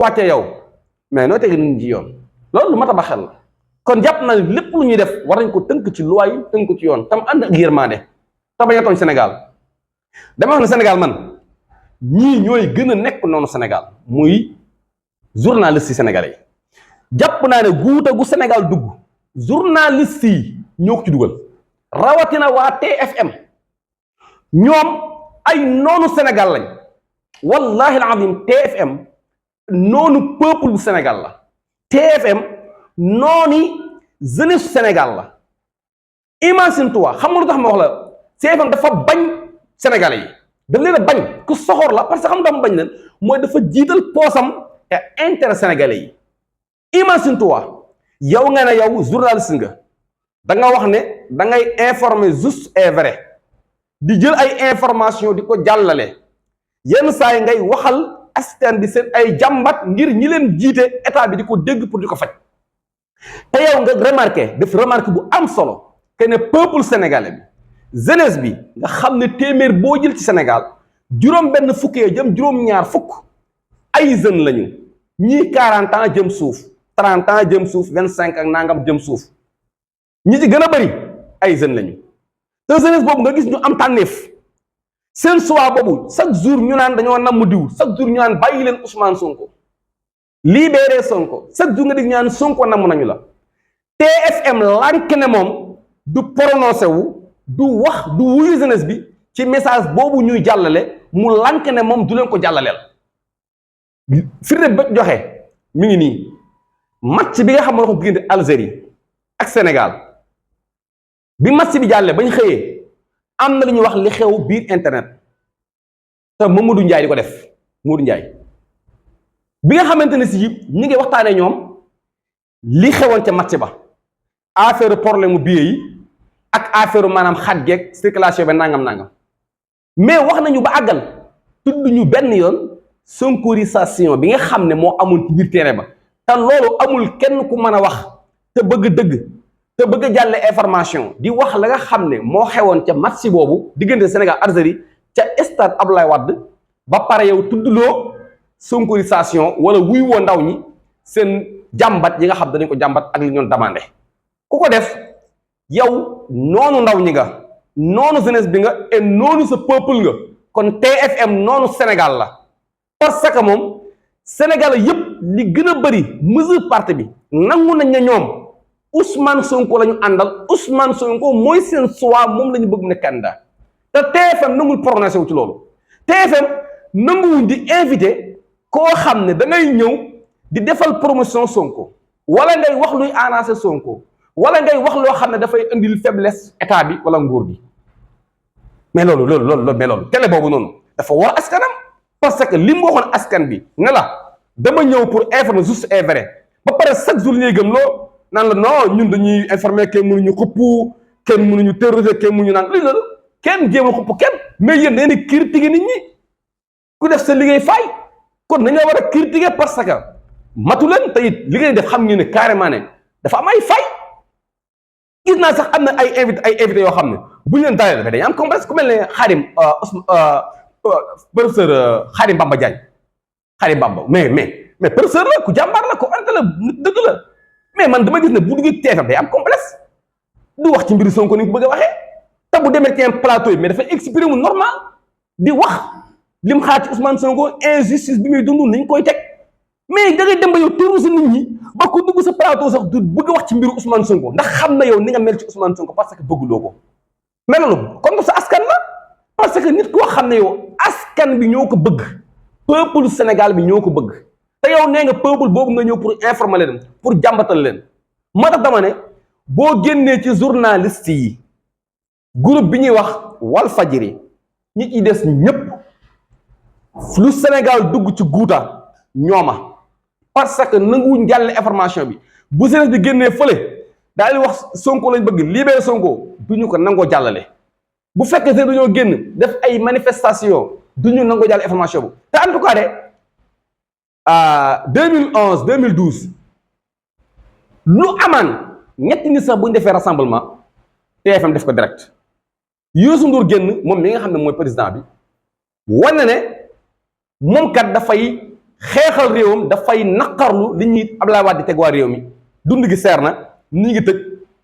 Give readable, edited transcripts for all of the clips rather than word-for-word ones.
wàcce yow mais noo tegi nit ñi ci yoon loolu lu mat a ba xel la kon jàpp na lépp lu ñuy def war nañ ko tënk ci loi yi tënk ci yoon tam ànd ak yërmande te bañ a tooñ Sénégal dama wax ne Sénégal man ñii ñooy gën a nekk noonu Sénégal muy journaliste yi sénégalais yi jàpp naa ne guuta gu Sénégal dugg journaliste yi ñoo ko ci dugal rawatina waa TFM ñoom ay noonu Sénégal lañ wallahi alazim TFM noonu peuple bu Sénégal la TFM nooni jeunesse Sénégal la imagine toi xam nga lu tax ma wax la TFM dafa bañ sénégalais yi daf leen a bañ ku soxor la parce que xam nga mu bañ leen mooy dafa jiital poosam et intérêt sénégalais yi imagine toi yow nga ne yow journaliste nga da nga wax ne da ngay informer juste et vrai di jël ay information di ko jàllale yenn saa yi ngay waxal askan bi seen ay jàmbat ngir ñi leen jiite état bi di ko dégg pour di ko faj te yow nga def remarque bu am solo que ne peuple sénégalais bi jeunesse bi nga xam ne téeméer boo jël ci Sénégal juróom benn fukkee jëm juróom-ñaar fukk ay jeunes lañu ñii 40 ans jëm suuf 30 ans jëm suuf 25 ak nangam jëm suuf ñi ci gën a bëri ay jeunes lañu te jeunesse boobu nga gis ñu am tànneef seen choix boobu chaque jour ñu naan dañoo namm diw chaque jour ñu naan bàyyi leen Ousmane Sonko libéré Sonko chaque jour nga dig ñu naan Sonko namm nañu la TFM lànk ne moom du prononcé wu du wax du wuyu jeunesse bi ci message boobu ñuy jàllale mu lànk ne moom du leen ko jàllaleel firnde ba joxe mi ngi nii match bi nga xam ne ko diggante Algérie ak Sénégal bi match bi jàllee bañ xëyee am na lu ñuy wax li xew biir internet te Mamadou Ndiaye di ko def Mamadou Ndiaye bi nga xamante ne si ñi ngi waxtaanee ñoom li xewoon ca match ba affaire problème mu billet yi ak affaire maanaam xat geeg circulation ba nangam mais wax nañu ba àggal tudd ñu benn yoon sonkorisation bi nga xam ne moo amoon ci biir terrain ba te loolu amul kenn ku mën a wax te bëgg dëgg te bëgg a jàlle information di wax la nga xam ne moo xewoon ca match boobu diggante Sénégal Algérie ca stade Abdoulaye Wade ba pare yow tuddloo sonkorisation wala wuy woo ndaw ñi seen jàmbat yi nga xam dañu ko jàmbat ak li ñoon demandé ku ko def yow noonu ndaw ñi nga noonu jeunesse bi nga et noonu sa peuple nga kon TFM noonu Sénégal la parce que moom Sénégal yëpp li gën a bëri mesure parti bi nangu nañ ne ñoom Ousmane Sonko la ñu àndal Ousmane Sonko mooy seen choix moom la ñu bëgg mu ne candidat te TFM nangul prononcé wu ci loolu TFM nanguwuñ di invité koo xam ne da ngay ñëw di defal promotion Sonko wala ngay wax luy arrangé Sonko wala ngay wax loo xam ne dafay indil faiblesse état bi wala nguur bi mais loolu télé boobu noonu dafa war askanam parce que li mu waxoon askan bi ne la dama ñëw pour informer juste et vrai ba pare chaque jour ñuy gëm loo naan la non ñun dañuy informer kenn mënuñu xëpp kenn mënuñu terroriser kenn mënuñu naan lii la kenn jéemul xëpp kenn mais yéen da ngeen di critiquer nit ñi ku def sa liggéey fay kon dañoo war a critiquer parce que matu leen te it li ngeen def xam ngeen ne carrément ne dafa am ay fay gis naa sax am na ay invité yoo xam ne bu ñu leen dalee dafay dañuy am complexe ku mel ne professeur Khadim Bamba Diagne Khadim Bamba mais professeur la ku jàmbaar la ku ante la dëgg la mais man dama gis ne bu duggee TFM day am complexe du wax ci mbiru Sonko ni ko bëgg a waxee te bu demee ci un plateau yi mais dafay exprimer mu normal di wax lim xaar ci Ousmane Sonko injustice bi muy dund nañ koy teg mais da ngay dem ba yow tuuru si nit ñi ba ko dugg sa plateau sax du bëgg a wax ci mbiru Ousmane Sonko ndax xam na yow ni nga mel ci Ousmane Sonko parce que bëgguloo ko mais loolu kon sa askan la parce que nit koo xam ne yow askan bi ñoo ko bëgg peuple Sénégal bi ñoo ko bëgg te yow nee nga peuple boobu nga ñëw pour informer leen pour jàmbatal leen moo tax dama ne boo génnee ci journaliste yi groupe bi ñuy wax Walfadjri ñi ci des ñëpp lu Sénégal dugg ci guuta ñooma parce que nanguwuñ jàlle information bi bu jeunesse bi génnee fële daal di wax Sonko lañ bëgg libéré Sonko duñu ko nangoo jàllale bu fekkee te dañoo génn def ay manifestation duñu nangoo jàlle information bu te en tout cas de 2011 2012 lu amaan ñetti nit sax bu ñu defee rassemblement TFM def ko direct Youssou Ndour génn moom mi nga xam ne mooy président bi wane ne moom kat dafay xeexal réewam dafay naqarlu li ñuy Abdoulaye Wade di teg waa réew mi dund gi seer na ñi ngi tëj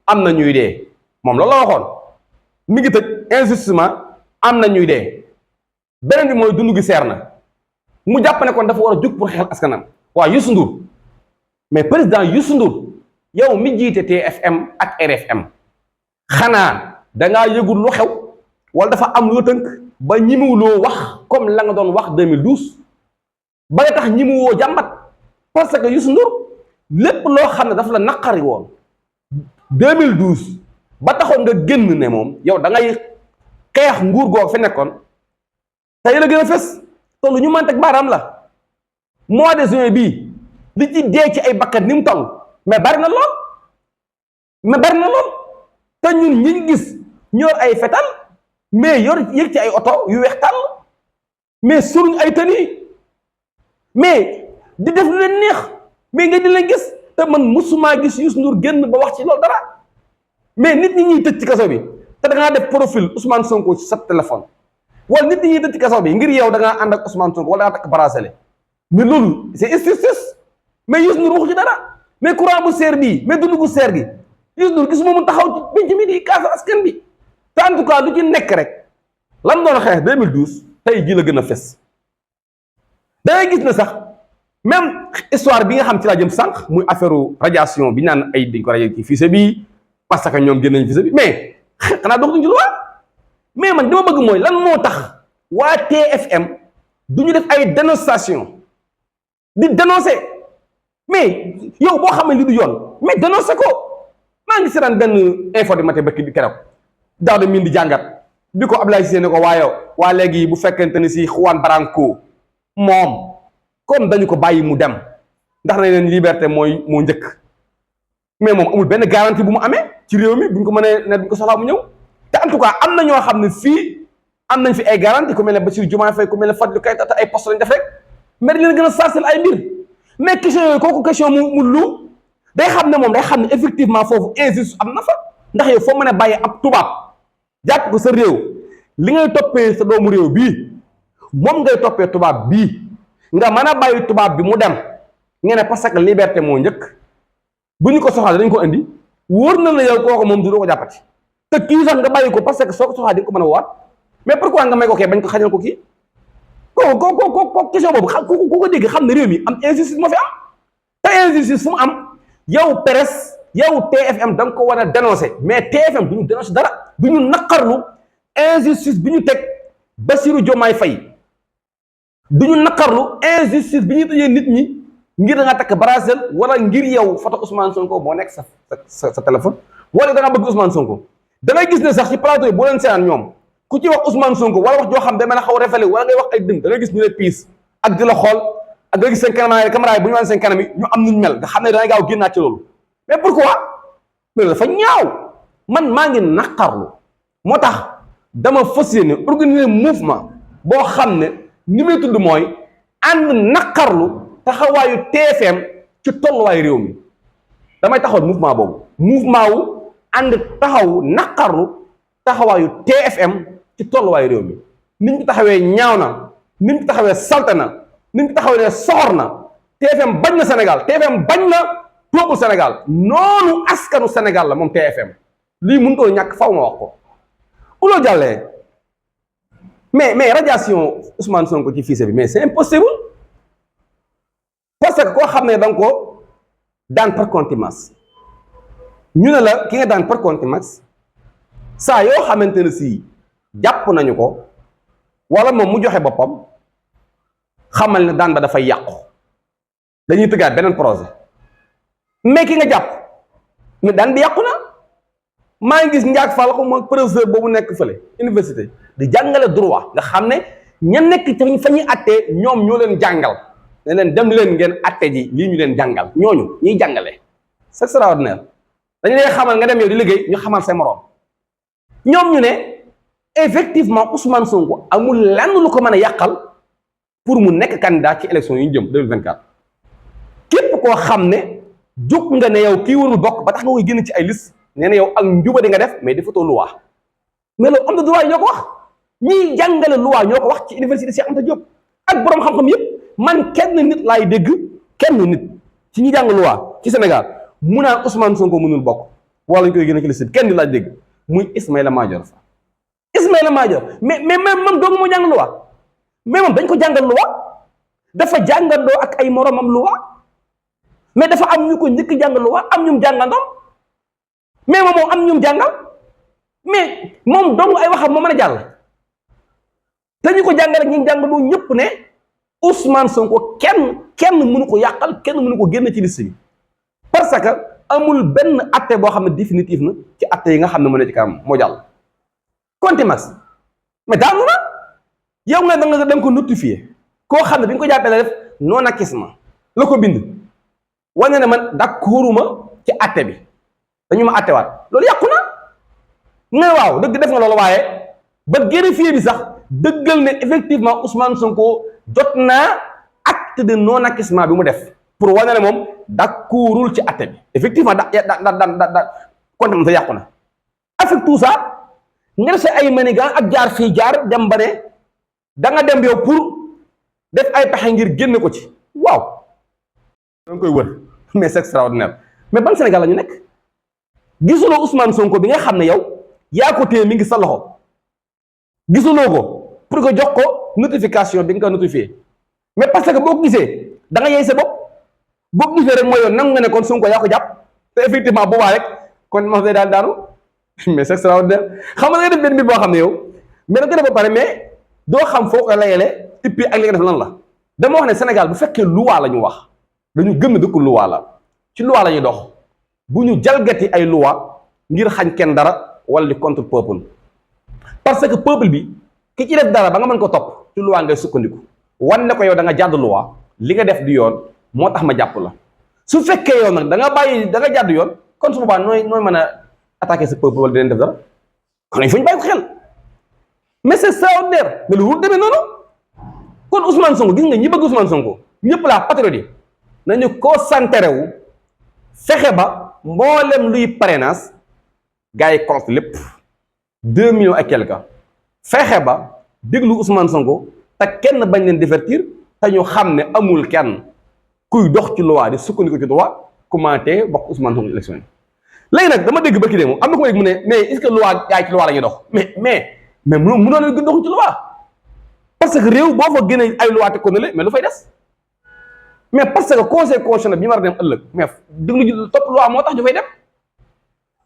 am na ñuy dee moom loolu la waxoon mi ngi tëj injustement am na ñuy dee beneen bi mooy dund gi seer na mu jàpp ne kon dafa war a jug pour xeexal askanam waa Youssou Ndour mais président Youssou Ndour yow mi jiite TFM ak RFM xanaa dangaa yëgul lu xew wala dafa am lu tënk ba ñimiwuloo wax comme la nga doon wax 2012 ba nga tax ñimiwoo jàmbat parce que Youssou Ndour lépp loo xam ne dafa la naqari woon 2012 ba taxoon nga génn ne moom yow da ngay xeex nguur googu fi nekkoon tey la gën a fës te lu ñu mën teg baaraam la mois de juin bii li ci dee ci ay bakkan ni mu toll mais bari na lool te ñun ñi gis ñor ay fetal mais yor yëg ci ay oto yu weex tàll mais suruñ ay tëni mais di def lu leen neex mais nga di leen gis te man musuma gis Youssou Ndour génn ba wax ci loolu dara mais nit ñi ñuy tëj ci kaso bi te da ngaa def profil Ousmane Sonko ci sa téléphone wala nit ñi ñuy tëj ci kaso bi ngir yow da ngaa ànd ak Ousmane Sonko wala da ngaa takk bracelet mais loolu c'est injustice mais Youssou Ndour waxu ci dara mais courant bu seer bii mais dund gu seer gi Youssou Ndour gisuma mu taxaw ci penc mi di kaasa askan bi te en tout cas lu ci nekk rek lan doon xeex 2012 tey ji la gën a fes da ngay gis na sax même histoire bi nga xam ci laa jëm sànq muy affaire radiation bi naan ay dañ ko rajo ci fusée bi parce que ñoom génn nañ fusée bi mais xanaa doxatuñ ci loi mais man dama bëgg mooy lan moo tax waa TFM du ñu def ay dénonciation di dénoncer mais yow boo xam ne li du yoon mais dénoncer ko maa ngi seetaan benn info du matin bëkk bi keroog daaw de min di jàngat bi ko Abdoulaye Cissé ne ko waa léegi bu fekkente ni si Juan Branco moom comme dañu ko bàyyi mu dem ndax na leen liberté moo njëkk mais moom amul benn garantie bu mu amee ci réew mi buñ ko mënee ne buñ ko soxlaa mu ñëw te en tout cas am na ñoo xam ne fii am nañ fi ay garantie ku mel ne Bassirou Diomaye Faye ku mel ne Fadilou Keïta te ay poste lañ def rek mais dañ leen gën a sarsel ay mbir mais question yooyu kooku question mu lu day xam ne moom day xam ne effectivement foofu injustice am na fa ndax yow foo mën a bàyyi ab tubaab jàpp ko sa réew li ngay toppee sa doomu réew bii moom ngay toppee tubaab bii nga mën a bàyyi tubaab bi mu dem nga ne parce que liberté moo njëkk bu ñu ko soxlaa dañ ko indi wóor na la yow kooku moom du doo ko jàppati te kii sax nga bàyyi ko parce que soo ko soxlaa di nga ko mën a waat mais pourquoi nga may ko kee bañ ko xañal ko kii ko question boobu ku ko dégg xam ne réew mi am injustice moo fi am te injustice fu mu am yow presse yow TFM da nga ko war a dénoncer mais TFM du ñu dénoncer dara du ñu naqarlu injustice bi ñu teg Bassirou Diomaye Faye du ñu naqarlu injustice bi ñuy tëjee nit ñi ngir da nga takk bracelet wala ngir yow photo Ousmane Sonko moo nekk sa téléphone wala da nga bëgg Ousmane Sonko da ngay gis ne sax ci plateau yi boo leen seetaan ñoom ku ci wax Ousmane Sonko wala wax joo xam da mel ne xaw refale wala ngay wax ay dëng da ngay gis ñu ne piis ak di la xool ak nga gis seen caméra yi bu ñu wane seen kanam yi ñu am nuñ mel nga xam ne dangay gaaw génnaat ci loolu mais pourquoi mais dafa ñaaw man maa ngi naqarlu moo tax dama fas yéene organiser mouvement boo xam ne ni muy tudd mooy ànd naqarlu taxawaayu TFM ci tolluwaayu réew mi damay taxawal mouvement boobu mouvement wu ànd taxaw naqarlu taxawaayu TFM ci tolluwaayu réew mi ni ñu taxawee ñaaw na ni ñu taxawee salte na ni ñu taxawee ne soxor na TFM bañ na Sénégal TFM bañ na peuple Sénégal noonu askanu Sénégal la moom TFM lii mënutoo ñàkk faw ma wax ko uloo jàllee mais radiation Ousmane Sonko ci fichier bi mais c'est impossible parce que koo xam ne da nga ko daan par contumace ñu ne la ki nga daan par contumace saa yoo xamante ne si jàpp nañu ko wala moom mu joxe boppam xamal ne daan ba dafay yàqu dañuy tëggaat beneen projet mais ki nga jàpp mais daan bi yàqu na maa ngi gis Ndiak Fall ko mooy professeur boobu nekk fële université di jàngale droit nga xam ne ña nekk ci fa ñuy attee ñoom ñoo leen jàngal ne leen dem leen ngeen atte ji lii ñu leen jàngal ñooñu ñuy jàngale c'est extraordinaire dañu lay xamal nga dem yow di liggéey ñu xamal seen moroom ñoom ñu ne effectivement Ousmane Sonko amul lenn lu ko mën a yàqal pour mu nekk candidat ci élection yi ñu jëm 2024 képp koo xam ne jóg nga ne yow kii warul bokk ba tax nga koy génn ci ay liste nee na yow ak njubadi nga def mais defatoo loi mais loolu homme de droit yi ñoo ko wax ñiy jàngale loi ñoo ko wax ci université Cheikh Anta Diop ak borom xam-xam yëpp man kenn nit laay dégg kenn nit ci ñi jàng loi ci Sénégal mu naan Ousmane Sonko mënul bokk wala ñu koy génne ci liste kenn nit laay dégg muy Ismaïla Madior Fall. Ismaïla Madior mais moom dong moo jàng loi mais moom dañ ko jàngal loi dafa jàngandoo ak ay moromam loi mais dafa am ñu ko njëkk jàngal loi am ñum jàngandoom mais moom am ñum jàngal mais moom dong ay waxam moo mën a jàll te ñu ko jàngal ak ñi jàngaloo ñëpp ne Ousmane Sonko kenn mënu ko yàqal kenn mënu ko génn ci liste bi parce que amul benn atte boo xam ne définitif na ci atte yi nga xam ne moo ne ci kanam moo jàll. contumace mais daanu na yow nga da nga dem ko notifié koo xam ne bi nga ko jàppee la def non-acquiescement la ko bind wane ne man d'accorduma ci atte bi dañu ma attewaat loolu yàqu na nga waaw dëgg def nga loolu waaye ba vérifié bi sax dëggal ne effectivement Ousmane Sonko jot naa acte de non-acquiescement bi mu def pour wane ne moom d'accordul ci atte bi effectivement contumace yàqu na avec tout ça nga def ay manigan ak jaar fii jaar dem ba ne da nga dem yow pour def ay pexe ngir génne ko ci waaw da nga koy wër mais c'est extraordinaire mais ban Sénégal la ñu nekk gisuloo Ousmane Sonko bi nga xam ne yow yaa ko téye mi ngi sa loxo gisuloo ko pour que jox ko notification bi nga ko notifié mais parce que boo ko gisee da nga yey sa bopp boo ko gisee rek mooy yoon nangu nga ne kon Sonko yaa ko jàpp te effectivement boobaa rek kon ma day daal daanu mais c'est extraordinaire xam nga def benn mbir boo xam ne yow mais da nga ko def ba pare mais doo xam foo koy layele tippi ak li nga def lan la dama wax ne Sénégal bu fekkee loi la ñu wax dañu gëm ne dëkk loi la ci loi la ñuy dox bu ñu jalgati ay loi ngir xañ kenn dara wala di contre peuple parce que peuple bi ki ci def dara ba nga mën ko topp ci loi ngay sukkandiku wan ne ko yow da nga jàdd loi li nga def di yoon moo tax ma jàpp la su fekkee yow nag da nga bàyyi da nga jàdd yoon kon su boobaa nooy mën a attaquer ce peuple wala di leen def dara kon il faut ñu bàyyi ko xel mais c'est extraordinaire mais lu wut demee noonu kon Ousmane Sonko gis nga ñi bëgg Ousmane Sonko ñëpp laa patriote yi nañu concentré wu fexe ba mboolem luy parrainage gars yi compte lépp 2 millions et quelque fexe ba déglu Ousmane Sonko te kenn bañ leen divertir te ñu xam ne amul kenn kuy dox ci loi di sukkandiku ci droit commenté bokk Ousmane Sonko élection yi léegi nag dama dégg bëkki dee moom am na ko léegi mu ne mais est-ce que loi gars yi ci loi la ñuy dox mais mënoon leen gën doxu ci loi parce que réew boo fa génnee ay loi te ko ne mais lu fay des mais parce que conseil constitutionnel bi ñu war a dem ëllëg mais déglu topp loi moo tax ñu fay dem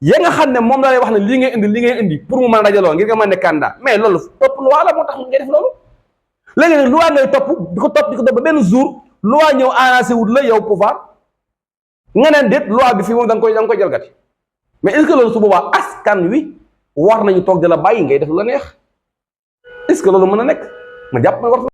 ya nga xam ne moom la lay wax ne lii ngay indi pour mu mën a dajaloo ngir nga mën a nekk candidat mais loolu topp loi la moo tax ngay def loolu léegi nag loi ngay topp di ko topp ba benn jour loi ñëw arrangé wut la yow pouvoir nga neen déet loi bi fii moom da nga koy jalgati mais est-ce que loolu su boobaa askan wi war nañu toog di la bàyyi ngay def la neex est-ce que loolu mën a nekk ma jàpp ma war